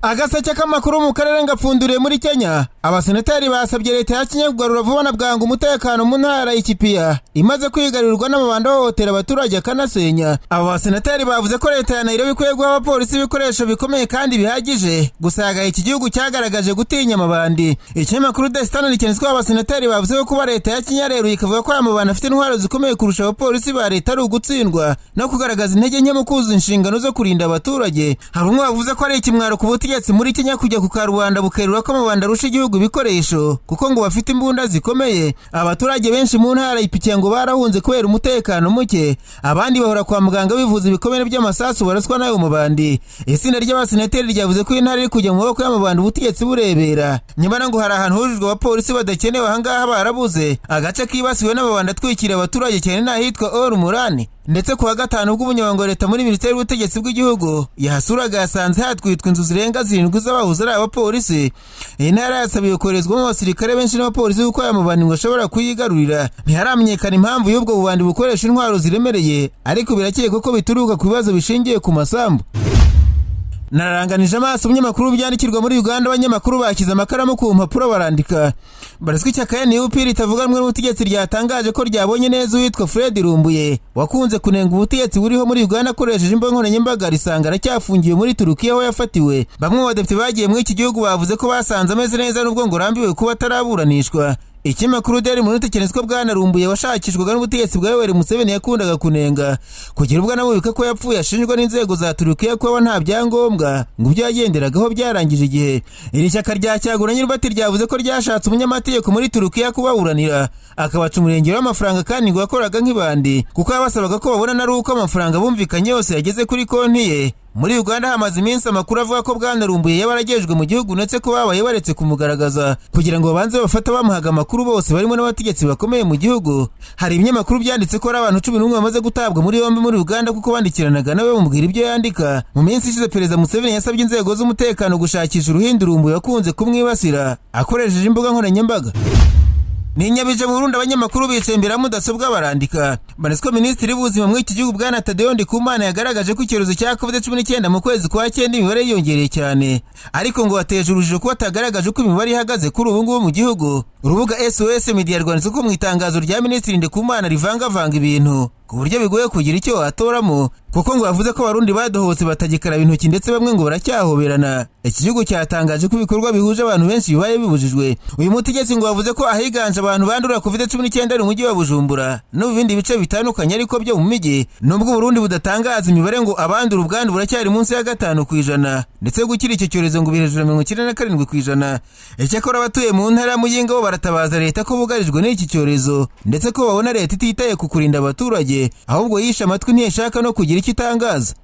Agaseke k'amakuru mu karere ngapfunduriye muri Kenya. Abasenateri basabye leta ya Kenya kugarura vuba na bwangu umutekano mu ntara y'Ikipiya imaze kwigarurirwa n'amabanda hohotera abaturage akanasenya. Aba basenateri bavuze ko leta ya Nairobi ikwiye guha abapolisi ibikoresho bikomeye kandi bihagije gusa iki gihugu cyagaragaje gutinya amabandi. Ikinyamakuru The Standard cyanditse ko abasenateri bavuze ko kuba leta ya Kenya rero ikavuga ko amabandi afite intwaro zikomeye kurusha abapolisi ba leta ari ugutsindwa no kugaragaza intege nke mu kuzuza inshingano zo kurinda abaturage. Hari umwe wavuze ko ari ikimwaro ku butegetsi muri Kenya kujya ku karubanda bukerura ko amabandi arusha igihugu ibikoresho kuko ngo bafite imbunda zikomeye. Abaturage benshi mu ntara y'Ikipiya ngo barahunze kubera umutekano muke, abandi bahora kwa muganga bivuza ibikomere by'amasasu baraswa nayo mabandi. Itsinda ry'abasenateri ryavuze ko intara iri kujya mu maboko y'amabandi ubutegetsi burebera. Nyamara ngo hari ahantu hujujwe abapolisi badakenewe ahangaha barabuze. Agace kibasiwe n'amabandi atwikira abaturage cyane n'ahitwa Orumurani. Ndetse kuwa gatanu bw'umunyamabanga wa leta muri Minisiteri y'Ubutegetsi bw'igihugu yahasuraga yasanze hatwitwa inzu zirenga 7 z'abahuza ari abapolisi. Iyi ntara yasabiye koherezwamo abasirikare benshi n'abapolisi kuko aya mabandi ngo ashobora kuyigarurira. Ntiharamenyekana impamvu y'ubwo bubandi bukoresha intwaro ziremereye, ariko birakekwa ko bituruka ku bibazo bishingiye ku masambu. Nararanganije amaso umunyamakuru byandikirwa muri Uganda. Abanyamakuru bakiza amakaramu ku mpapuro barandika. Barizwi cyaka NUP ritavuga rumwe n'ubutegetsi ryatangaje ko ryabonye neza uwitwa Fred Rumbuye wakunze kunenga ubutegetsi buriho muri Uganda akoresheje imbuga nkoranyambaga risanga aracyafungiwe muri Turukiya aho yafatiwe. Bamwe mu badepite bagiye muri iki gihugu bavuze ko basanze ameze neza nubwo ngo rambiwe kuba ataraburanishwa. Ikinyamakuru Daily Monitor cyanditse ko Bwana Rumbuye washakishwaga n'ubutegetsi bwa Yoweri Museveni yakundaga kunenga kugira ubwo namubika ko yapfuye ashinjwa n'inzego za Turukiya ko nta byangombwa ngo ibyo yagenderagaho byarangije igihe. Iri shyaka rya Cyagura Nyirubati ryavuze ko ryashatse umunyamategeko muri Turukiya kubaburanira akabaca umurengero w'amafaranga kandi ngo yakoraga nk'ibandi kuko yabasabaga ko babona nari uko amafaranga bumvikanye yose yageze kuri konti ye. Muri Uganda hamaze iminsi amakuru avuga ko Bwana Rumbuye yabaragejwe mu gihugu ndetse ko babaye baretse kumugaragaza kugira ngo banze bafata bamuhaga amakuru bose barimo n'abategetsi bakomeye mu gihugu. Hari ibinyamakuru byanditse ko ari abantu 11 bamaze gutabwa muri yombi muri Uganda kuko bandikiranaga nawe bamubwira ibyo yandika. Mu minsi ishize Perezida Museveni yasabye inzego z'umutekano gushakisha uruhindu Rumbuye yakunze kumwibasira akoresheje imbuga nkoranyambaga. Ninyabije mu Burundi abanyamakuru bicembera mudasobwa barandika. Banesiko Minisitiri w'Ubuzima muri iki gihugu Bwana Tadeo Ndikumana yagaragaje ko icyorezo cya COVID-19 mu kwezi kwa 9 imibare yongereye cyane, ariko ngo wateje urujijo ko atagaragaje uko imibare ihagaze kuri ubu ngubu mu gihugu. Urubuga SOS Media rwanditse ko mu itangazo rya Minisitiri Ndikumana rivangavanga ibintu ku buryo bigoye kugira icyo watoramo kuko ngo bavuze ko abarundi badohotse batagikaraba intoki ndetse bamwe ngo baracyahoberana. Iki gihugu cyatangaje ko ibikorwa bihuje abantu benshi bibaye bibujijwe. Uyu mutegetsi ngo bavuze ko ahiganje abantu bandura COVID-19 ari umujyi wa Bujumbura no mu bindi bice bitandukanye ariko byo mu mijyi, nubwo Burundi budatangaza imibare ngo abandura ubwandu buracyari munsi ya 5% ndetse gukira icyo cyorezo ngo birejura 97%. Icyakora abatuye mu ntara Muyinga bo baratabaza leta ko bugarijwe n'iki cyorezo ndetse ko babona leta ititaye ku kurinda abaturage ahubwo yisha amatwi ntiyashaka no kugira icyo itangaza.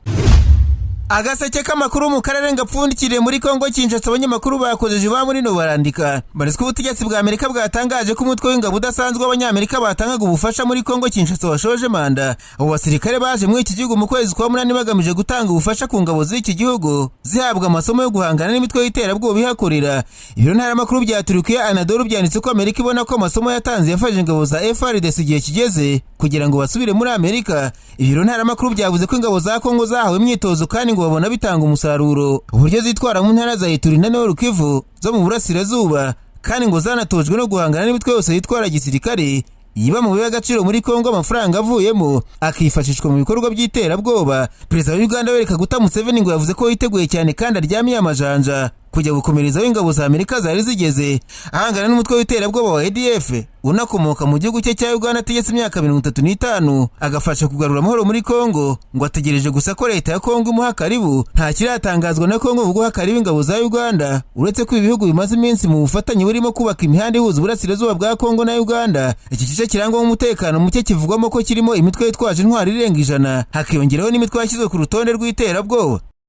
Agaseke k'amakuru mu karere ngapfundikiriye muri Kongo Kinshasa abanyamakuru bakojeje ba muri no barandika. Barizwe ubutegetsi bwa Amerika bwatangaje ko umutwe w'ingabo udasanzwe w'abanyamerika batangaga ubufasha muri Kongo Kinshasa washoje manda. Abo basirikare baje muri iki gihugu mu kwezi kwa 8 bagamije gutanga ubufasha ku ngabo z'iki gihugu zihabwa amasomo yo guhangana n'imitwe y'iterabwoba ihakorera. Ibiro ntaramakuru bya Turukiya Anadolu byanditse ko Amerika ibona ko amasomo yatanze yafashe ingabo za FARDC igihe kigeze kugira ngo basubire muri Amerika. Ibiro ntaramakuru byavuze ko ingabo za Kongo zahawe imyitozo kandi ngo babona bitanga umusaruro uburyo zitwara mu ntara za Ituri na Nord Kivu zo mu burasirazuba, kandi ngo zanatojwe no guhangana n'imitwe yose yitwara gisirikare yiba mu y'agaciro muri Kongo amafaranga avuyemo akifashishwa mu bikorwa by'iterabwoba. Perezida wa Uganda Yoweri Kaguta Museveni ngo yavuze ko yiteguye cyane kandi aryamiye amajanja kujya gukomereza w'ingabo za Amerika zari zigeze ahangana n'umutwe w'iterabwoba wa ADF unakomoka mu gihugu cye cya Uganda ategetse imyaka 35 agafasha kugarura amahoro muri Kongo. Ngo ategereje gusa ko leta ya Kongo imuha karibu. Nta kiratangazwa na Kongo ubwo hakaribu ingabo za Uganda uretse ko ibihugu bimaze iminsi mu bufatanye burimo kubaka imihanda ihuza uburasirazuba bwa Kongo na Uganda. Iki gice kirangwa mu mutekano muke kivugwamo ko kirimo imitwe yitwaje intwari irenga 100 hakiyongeraho n'imitwe yashyizwe ku rutonde rw'iterabwoba.